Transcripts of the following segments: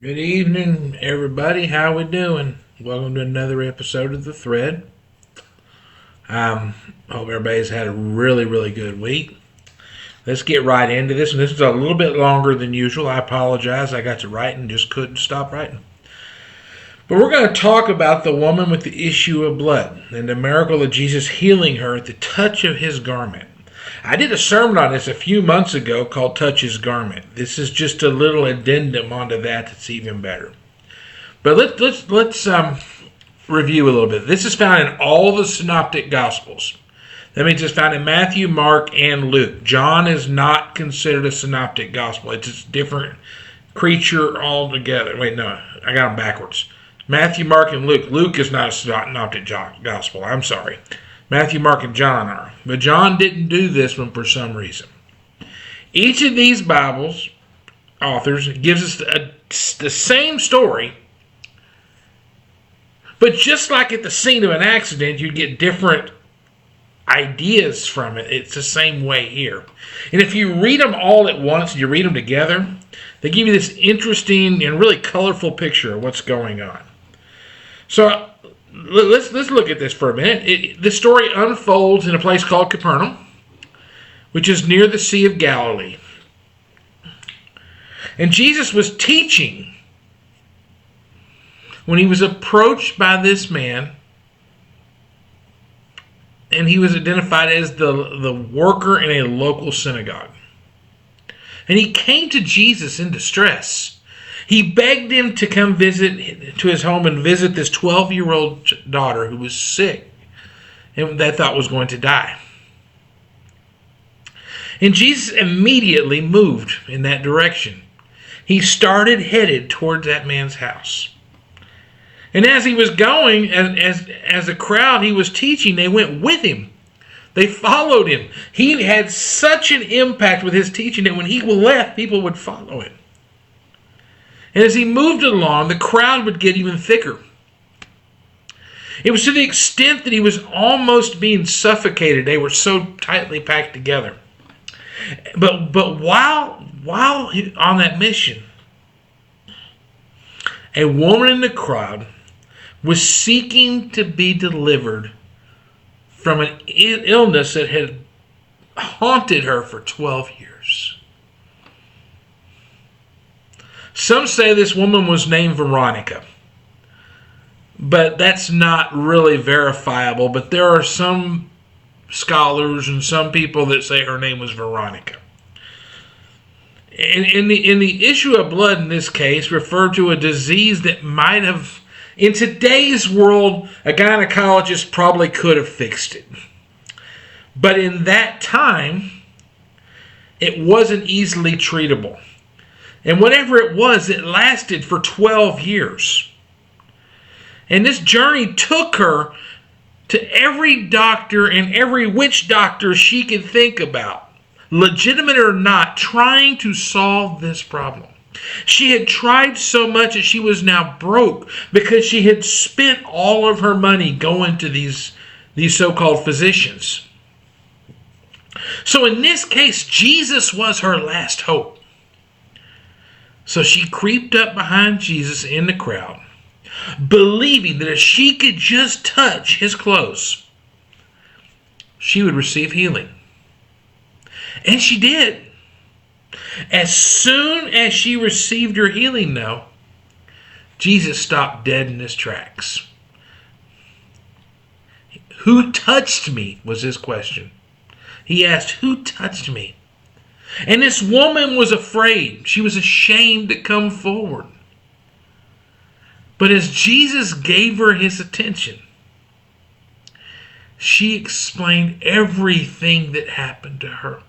Good evening, everybody. How we doing? Welcome to another episode of The Thread. Hope everybody's had a really good week. Let's get right into this. And this is a little bit longer than usual. I apologize. I got to writing, just couldn't stop writing. But we're going to talk about the woman with the issue of blood and the miracle of Jesus healing her at the touch of his garment. I did a sermon on this a few months ago called Touch His Garment. This is just a little addendum onto that that's even better. But let's review a little bit. This is found in all the synoptic gospels. That means it's found in Matthew, Mark, and Luke. John is not considered a synoptic gospel. It's a different creature altogether. Wait, no, I got them backwards. Matthew, Mark, and Luke. Luke is not a synoptic gospel. I'm sorry. Matthew, Mark, and John are. But John didn't do this one for some reason. Each of these Bibles authors gives us the same story, but just like at the scene of an accident, you get different ideas from it. It's the same way here. And if you read them all at once and you read them together, they give you this interesting and really colorful picture of what's going on. So let's look at this for a minute. The story unfolds in a place called Capernaum, which is near the Sea of Galilee. And Jesus was teaching when he was approached by this man, and he was identified as the worker in a local synagogue. And he came to Jesus in distress. He begged him to come visit to his home and visit this 12-year-old daughter who was sick and they thought was going to die. And Jesus immediately moved in that direction. He headed towards that man's house. And as he was going, as a crowd he was teaching, they went with him. They followed him. He had such an impact with his teaching that when he left, people would follow him. And as he moved along, the crowd would get even thicker. It was to the extent that he was almost being suffocated. They were so tightly packed together. But while on that mission, a woman in the crowd was seeking to be delivered from an illness that had haunted her for 12 years. Some say this woman was named Veronica, but that's not really verifiable. But there are some scholars and some people that say her name was Veronica. In the issue of blood in this case referred to a disease that might have, in today's world, a gynecologist probably could have fixed it. But in that time, it wasn't easily treatable. And whatever it was, it lasted for 12 years. And this journey took her to every doctor and every witch doctor she could think about, legitimate or not, trying to solve this problem. She had tried so much that she was now broke because she had spent all of her money going to these so-called physicians. So in this case, Jesus was her last hope. So she creeped up behind Jesus in the crowd, believing that if she could just touch his clothes, she would receive healing. And she did. As soon as she received her healing, though, Jesus stopped dead in his tracks. Who touched me? Was his question. He asked, who touched me? And this woman was afraid. She was ashamed to come forward. But as Jesus gave her his attention, she explained everything that happened to her.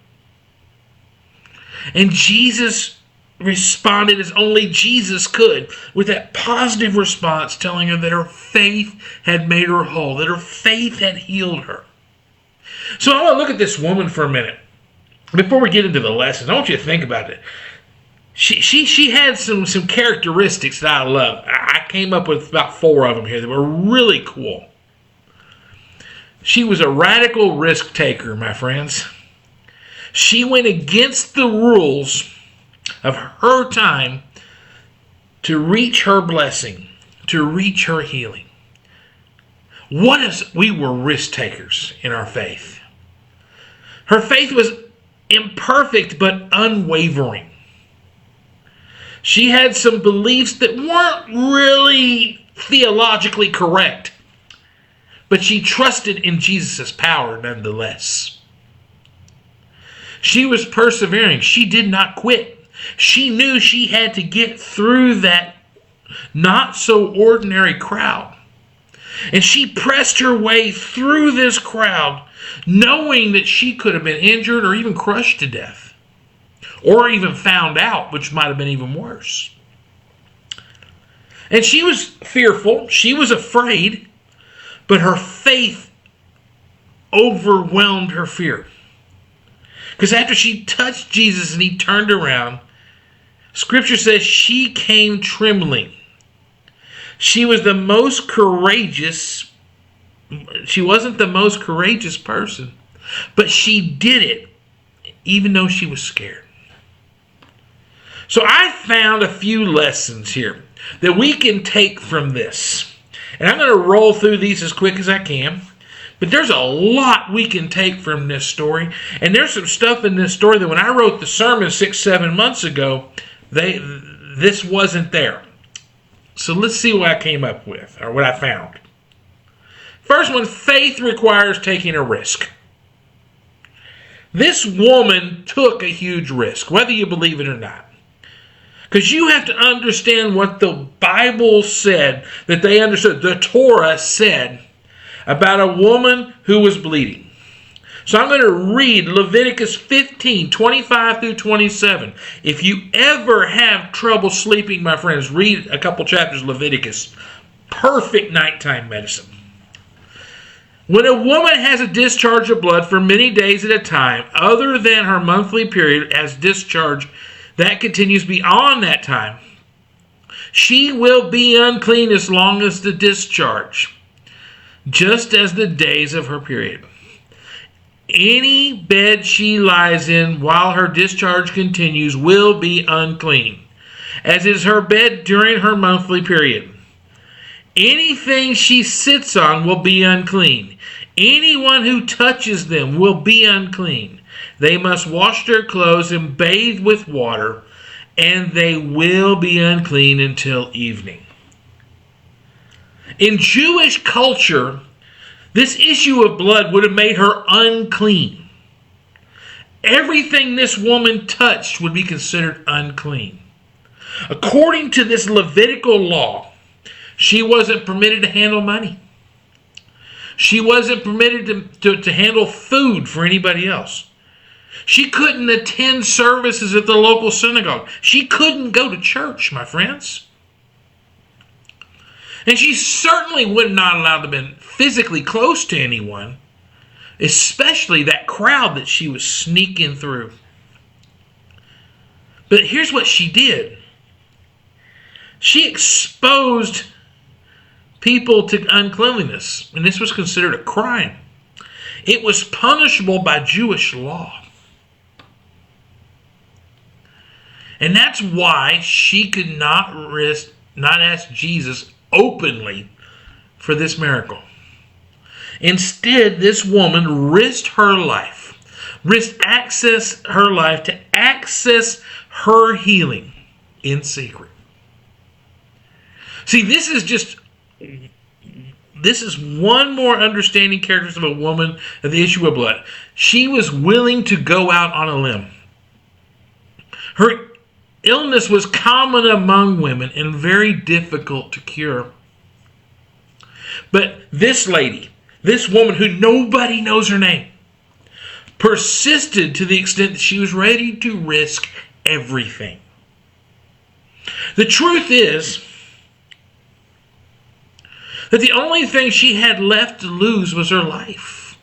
And Jesus responded as only Jesus could, with that positive response, telling her that her faith had made her whole, that her faith had healed her. So I want to look at this woman for a minute. Before we get into the lesson, I want you to think about it. She had some characteristics that I love. I came up with about 4 of them here that were really cool. She was a radical risk taker, my friends. She went against the rules of her time to reach her blessing, to reach her healing. What if we were risk takers in our faith? Her faith was imperfect but unwavering. She had some beliefs that weren't really theologically correct, but she trusted in Jesus' power nonetheless. She was persevering. She did not quit. She knew she had to get through that not so ordinary crowd. And she pressed her way through this crowd, knowing that she could have been injured or even crushed to death, or even found out, which might have been even worse. And she was fearful. She was afraid, but her faith overwhelmed her fear. Because after she touched Jesus and he turned around, Scripture says she came trembling. She was the most courageous. She wasn't the most courageous person, but she did it even though she was scared. So I found a few lessons here that we can take from this. And I'm going to roll through these as quick as I can. But there's a lot we can take from this story. And there's some stuff in this story that when I wrote the sermon 6-7 months ago, this wasn't there. So let's see what I came up with, or what I found. First one, faith requires taking a risk. This woman took a huge risk, whether you believe it or not. Because you have to understand what the Bible said, that they understood, the Torah said, about a woman who was bleeding. So I'm going to read Leviticus 15, 25 through 27. If you ever have trouble sleeping, my friends, read a couple chapters of Leviticus. Perfect nighttime medicine. When a woman has a discharge of blood for many days at a time, other than her monthly period as discharge, that continues beyond that time, she will be unclean as long as the discharge, just as the days of her period. Any bed she lies in while her discharge continues will be unclean, as is her bed during her monthly period. Anything she sits on will be unclean. Anyone who touches them will be unclean. They must wash their clothes and bathe with water, and they will be unclean until evening. In Jewish culture, this issue of blood would have made her unclean. Everything this woman touched would be considered unclean. According to this Levitical law, she wasn't permitted to handle money. She wasn't permitted to handle food for anybody else. She couldn't attend services at the local synagogue. She couldn't go to church, my friends. And she certainly would not allowed to be physically close to anyone, especially that crowd that she was sneaking through. But here's what she did. She exposed people to uncleanliness, and this was considered a crime. It was punishable by Jewish law. And that's why she could not ask Jesus openly for this miracle. Instead, this woman risked her life to access her healing in secret. See, this is one more understanding characteristic of a woman of the issue of blood. She was willing to go out on a limb. Her illness was common among women and very difficult to cure. But this lady, this woman who nobody knows her name, persisted to the extent that she was ready to risk everything. The truth is that the only thing she had left to lose was her life.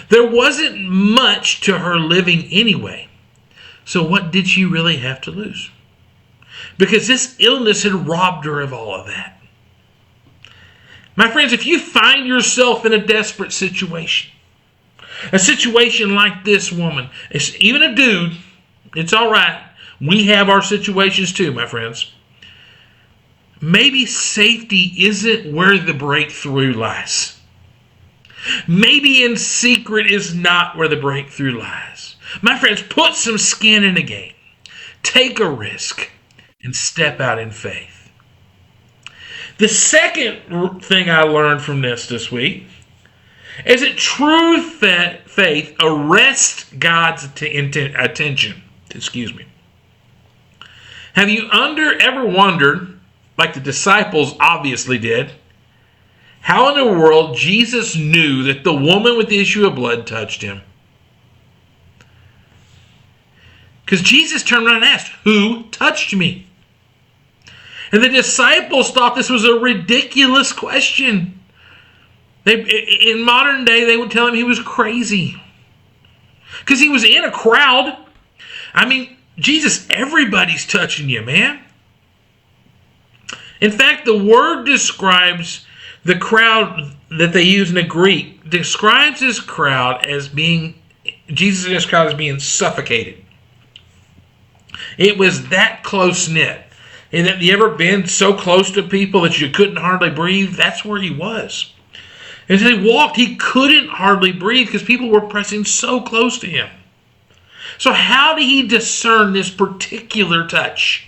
There wasn't much to her living anyway. So what did she really have to lose? Because this illness had robbed her of all of that. My friends, if you find yourself in a desperate situation, a situation like this woman, even a dude, it's all right. We have our situations too, my friends. Maybe safety isn't where the breakthrough lies. Maybe in secret is not where the breakthrough lies. My friends, put some skin in the game. Take a risk and step out in faith. The second thing I learned from this week is that true faith arrests God's attention. Have you ever wondered, like the disciples obviously did, how in the world Jesus knew that the woman with the issue of blood touched him? Because Jesus turned around and asked, "Who touched me?" And the disciples thought this was a ridiculous question. In modern day, they would tell him he was crazy. Because he was in a crowd. I mean, Jesus, everybody's touching you, man. In fact, the word describes the crowd that they use in the Greek, describes this crowd as being, Jesus and this crowd as being suffocated. It was that close-knit. And have you ever been so close to people that you couldn't hardly breathe? That's where he was. As he walked, he couldn't hardly breathe because people were pressing so close to him. So how did he discern this particular touch?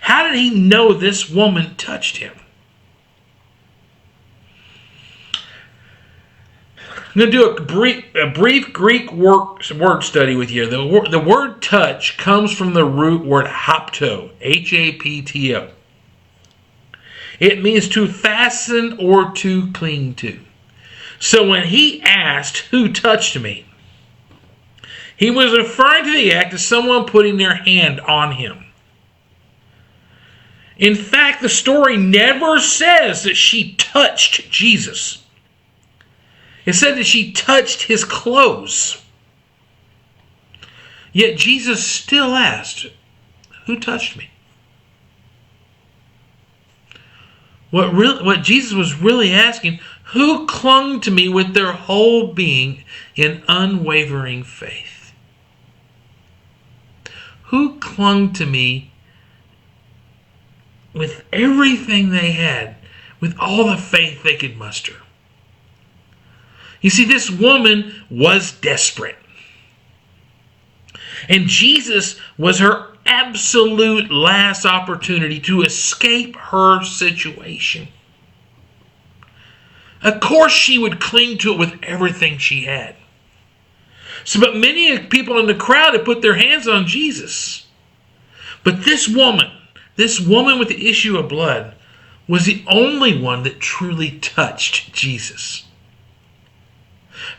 How did he know this woman touched him? I'm going to do a brief Greek word study with you. The word touch comes from the root word hapto, H-A-P-T-O. It means to fasten or to cling to. So when he asked, "Who touched me?" he was referring to the act of someone putting their hand on him. In fact, the story never says that she touched Jesus. It said that she touched his clothes. Yet Jesus still asked, "Who touched me?" What Jesus was really asking, who clung to me with their whole being in unwavering faith? Who clung to me with everything they had, with all the faith they could muster? You see, this woman was desperate. And Jesus was her absolute last opportunity to escape her situation. Of course, she would cling to it with everything she had. But many people in the crowd had put their hands on Jesus. But this woman with the issue of blood, was the only one that truly touched Jesus.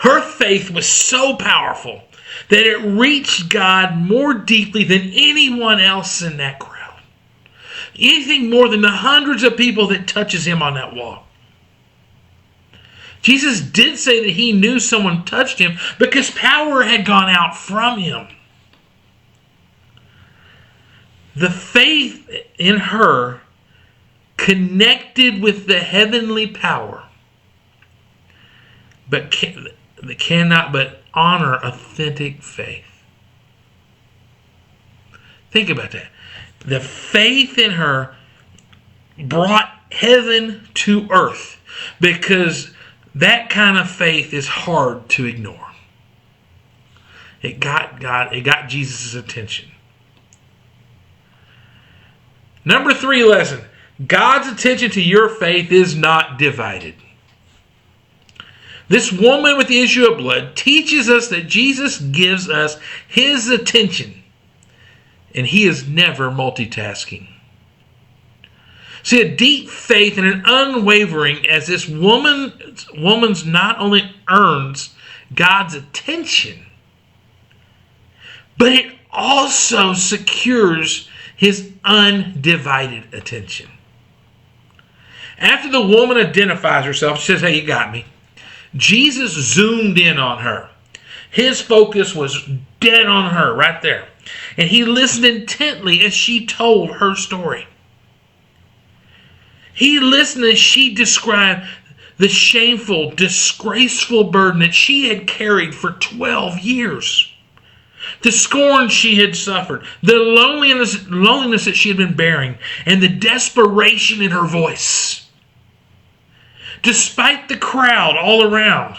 Her faith was so powerful that it reached God more deeply than anyone else in that crowd. Anything more than the hundreds of people that touches him on that walk. Jesus did say that he knew someone touched him because power had gone out from him. The faith in her connected with the heavenly power, but cannot but honor authentic faith. Think about that. The faith in her brought heaven to earth, because that kind of faith is hard to ignore. It got Jesus' attention. Number 3 lesson. God's attention to your faith is not divided. This woman with the issue of blood teaches us that Jesus gives us his attention, and he is never multitasking. See, a deep faith and an unwavering as this woman's not only earns God's attention, but it also secures his undivided attention. After the woman identifies herself, she says, "Hey, you got me." Jesus zoomed in on her. His focus was dead on her right there. And he listened intently as she told her story. He listened as she described the shameful, disgraceful burden that she had carried for 12 years. the scorn she had suffered, the loneliness that she had been bearing, and the desperation in her voice. Despite the crowd all around,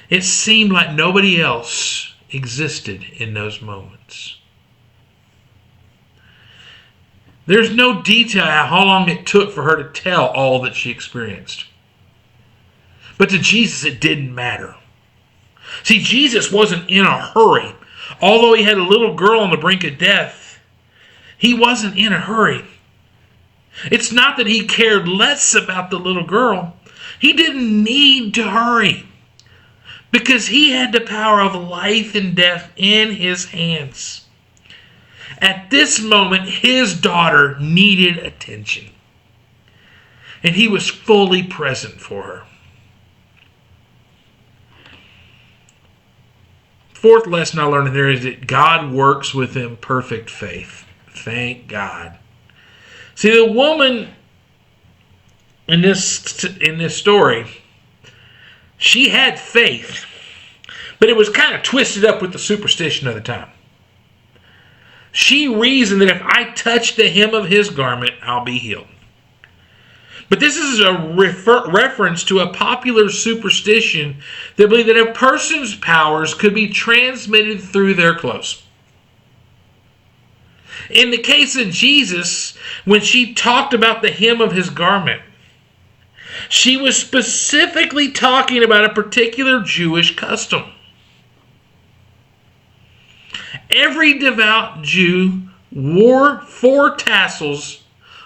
it seemed like nobody else existed in those moments. There's no detail how long it took for her to tell all that she experienced. But to Jesus, it didn't matter. See, Jesus wasn't in a hurry. Although he had a little girl on the brink of death, he wasn't in a hurry. It's not that he cared less about the little girl. He didn't need to hurry because he had the power of life and death in his hands. At this moment, his daughter needed attention, and he was fully present for her. Fourth lesson I learned in there is that God works with imperfect faith. Thank God. See, the woman in this story, she had faith, but it was kind of twisted up with the superstition of the time. She reasoned that if I touch the hem of his garment, I'll be healed. But this is a reference to a popular superstition that believed that a person's powers could be transmitted through their clothes. In the case of Jesus, when she talked about the hem of his garment, she was specifically talking about a particular Jewish custom. Every devout Jew wore 4 tassels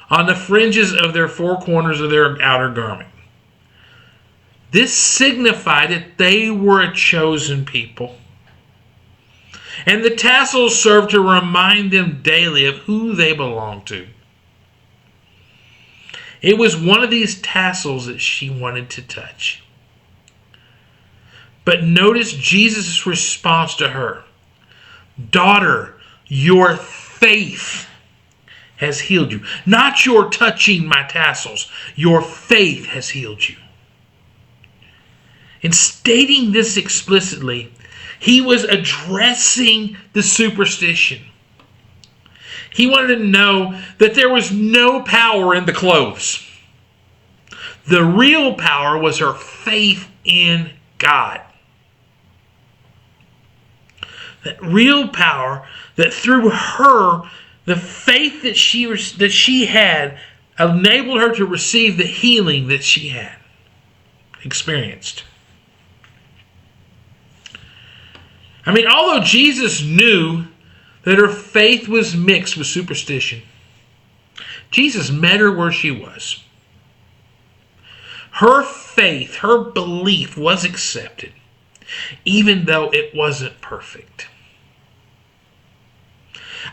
on the fringes of their 4 corners of their outer garment. This signified that they were a chosen people. And the tassels served to remind them daily of who they belonged to. It was one of these tassels that she wanted to touch. But notice Jesus' response to her. Daughter, your faith has healed you. Not your touching my tassels. Your faith has healed you. In stating this explicitly, he was addressing the superstition. He wanted to know that there was no power in the clothes. The real power was her faith in God. That real power that through her, the faith that she had enabled her to receive the healing that she had experienced. I mean, although Jesus knew that her faith was mixed with superstition, Jesus met her where she was. Her faith, her belief was accepted, even though it wasn't perfect.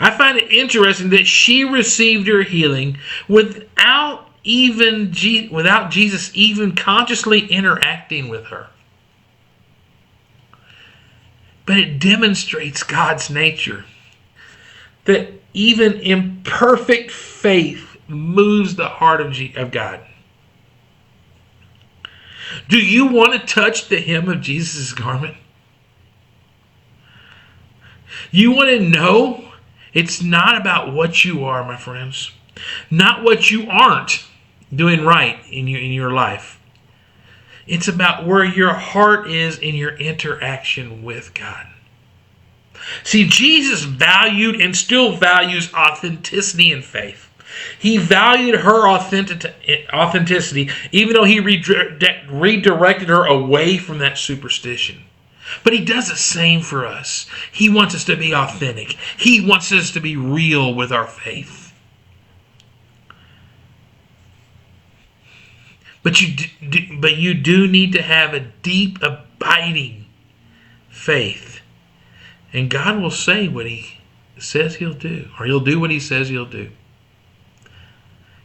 I find it interesting that she received her healing without Jesus even consciously interacting with her. But it demonstrates God's nature, that even imperfect faith moves the heart of God. Do you want to touch the hem of Jesus' garment? You want to know it's not about what you are, my friends. Not what you aren't doing right in your life. It's about where your heart is in your interaction with God. See, Jesus valued and still values authenticity and faith. He valued her authenticity, even though he redirected her away from that superstition. But he does the same for us. He wants us to be authentic. He wants us to be real with our faith. But you do need to have a deep, abiding faith. And God will say what he says he'll do. Or he'll do what he says he'll do.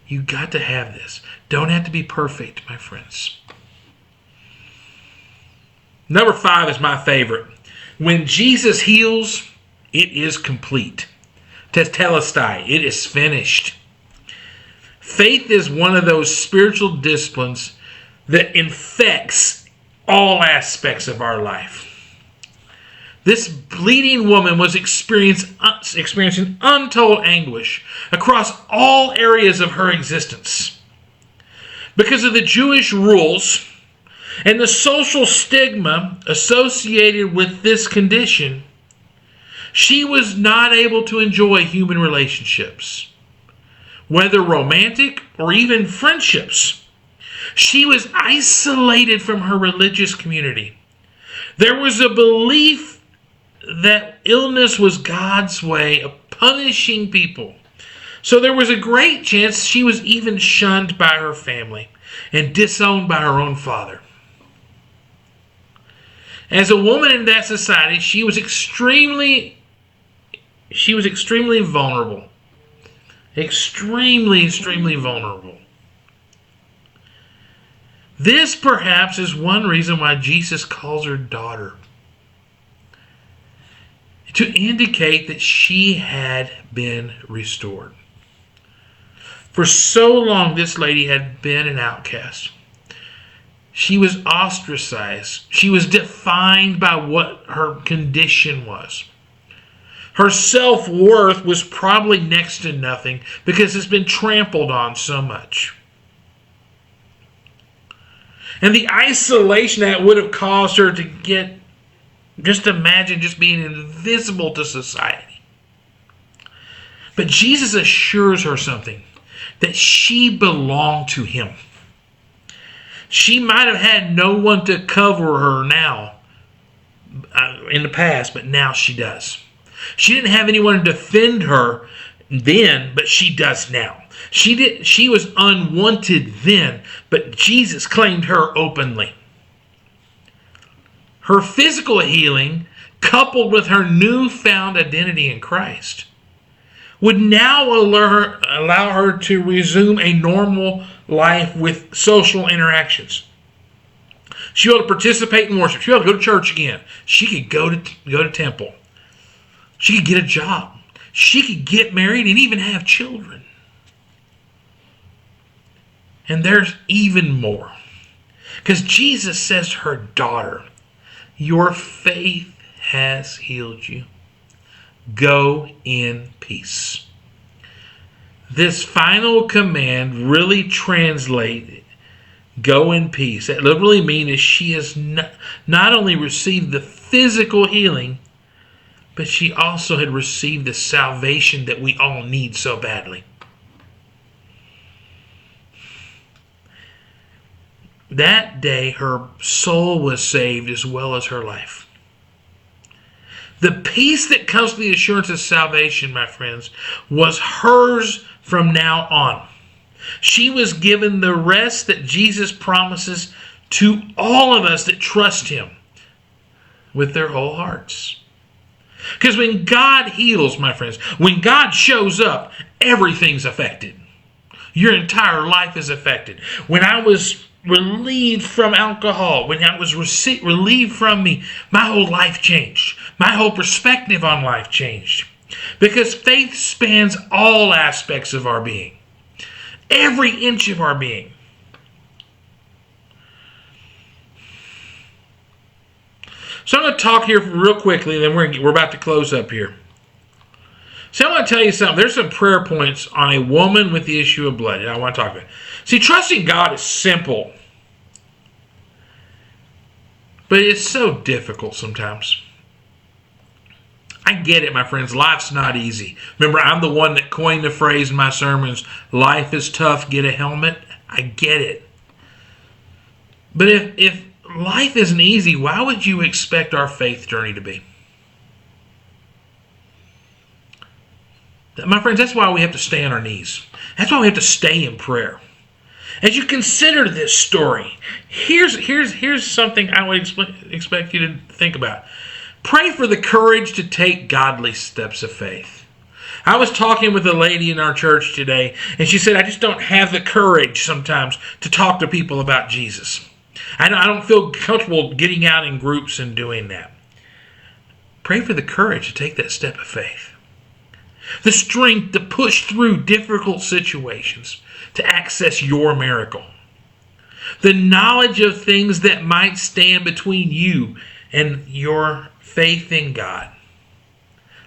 You got to have this. Don't have to be perfect, my friends. Number 5 is my favorite. When Jesus heals, it is complete. Tetelestai, it is finished. Faith is one of those spiritual disciplines that infects all aspects of our life. This bleeding woman was experiencing untold anguish across all areas of her existence. Because of the Jewish rules and the social stigma associated with this condition, she was not able to enjoy human relationships, whether romantic or even friendships. She was isolated from her religious community. There was a belief that illness was God's way of punishing people. So there was a great chance she was even shunned by her family and disowned by her own father. As a woman in that society, she was extremely vulnerable. Extremely vulnerable. This perhaps is one reason why Jesus calls her daughter, to indicate that she had been restored. For so long, this lady had been an outcast. She was ostracized. She was defined by what her condition was. Her self-worth was probably next to nothing because it's been trampled on so much. And the isolation that would have caused her to get, just imagine just being invisible to society. But Jesus assures her something, that she belonged to him. She might have had no one to cover her now, in the past, but now she does. She didn't have anyone to defend her then, but she does now. She was unwanted then, but Jesus claimed her openly. Her physical healing, coupled with her newfound identity in Christ, would now allow her to resume a normal life with social interactions. She ought to participate in worship. She ought to go to church again. She could go to temple. She could get a job. She could get married and even have children. And there's even more. Because Jesus says to her daughter, your faith has healed you. Go in peace. This final command really translated, go in peace. That literally means that she has not only received the physical healing, but she also had received the salvation that we all need so badly. That day, her soul was saved as well as her life. The peace that comes from the assurance of salvation, my friends, was hers from now on. She was given the rest that Jesus promises to all of us that trust him with their whole hearts. Because when God heals, my friends, when God shows up, everything's affected. Your entire life is affected. When I was relieved from alcohol, when I was relieved from me, my whole life changed. My whole perspective on life changed. Because faith spans all aspects of our being. Every inch of our being. So I'm going to talk here real quickly, and then we're about to close up here. So I want to tell you something. There's some prayer points on a woman with the issue of blood, and I want to talk about it. See, trusting God is simple, but it's so difficult sometimes. I get it, my friends. Life's not easy. Remember, I'm the one that coined the phrase in my sermons, life is tough, get a helmet. I get it. But if life isn't easy, why would you expect our faith journey to be? My friends, that's why we have to stay on our knees. That's why we have to stay in prayer. As you consider this story, here's something I would expect you to think about. Pray for the courage to take godly steps of faith. I was talking with a lady in our church today, and she said, I just don't have the courage sometimes to talk to people about Jesus. I don't feel comfortable getting out in groups and doing that. Pray for the courage to take that step of faith. The strength to push through difficult situations to access your miracle. The knowledge of things that might stand between you and your faith in God,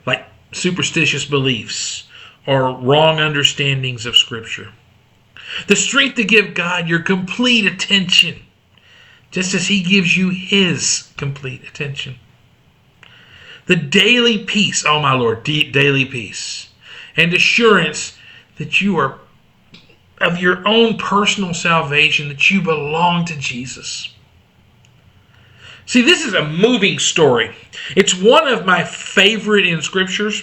like superstitious beliefs or wrong understandings of Scripture. The strength to give God your complete attention, just as He gives you His complete attention. The daily peace, oh my Lord, daily peace, and assurance that you are of your own personal salvation, that you belong to Jesus. See, this is a moving story. It's one of my favorite in Scriptures.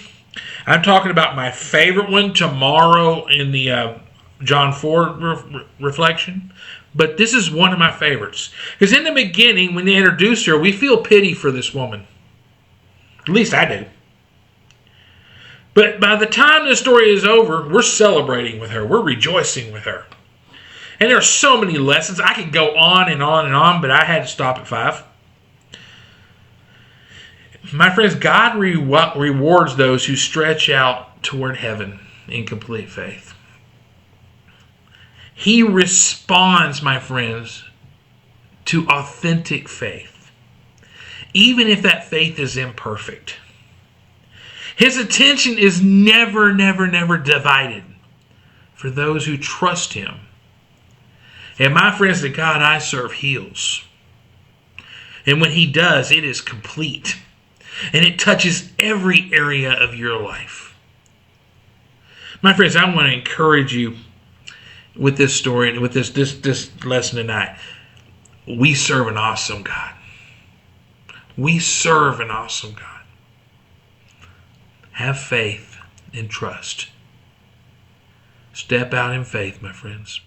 I'm talking about my favorite one tomorrow in the John 4 reflection. But this is one of my favorites. Because in the beginning, when they introduce her, we feel pity for this woman. At least I do. But by the time the story is over, we're celebrating with her. We're rejoicing with her. And there are so many lessons. I could go on and on and on, but I had to stop at 5. My friends, God rewards those who stretch out toward heaven in complete faith. He responds, my friends, to authentic faith, even if that faith is imperfect. His attention is never, never, never divided for those who trust Him. And my friends, the God I serve heals. And when He does, it is complete. And it touches every area of your life. My friends, I want to encourage you with this story and with this lesson tonight. We serve an awesome God. We serve an awesome God. Have faith and trust. Step out in faith, my friends.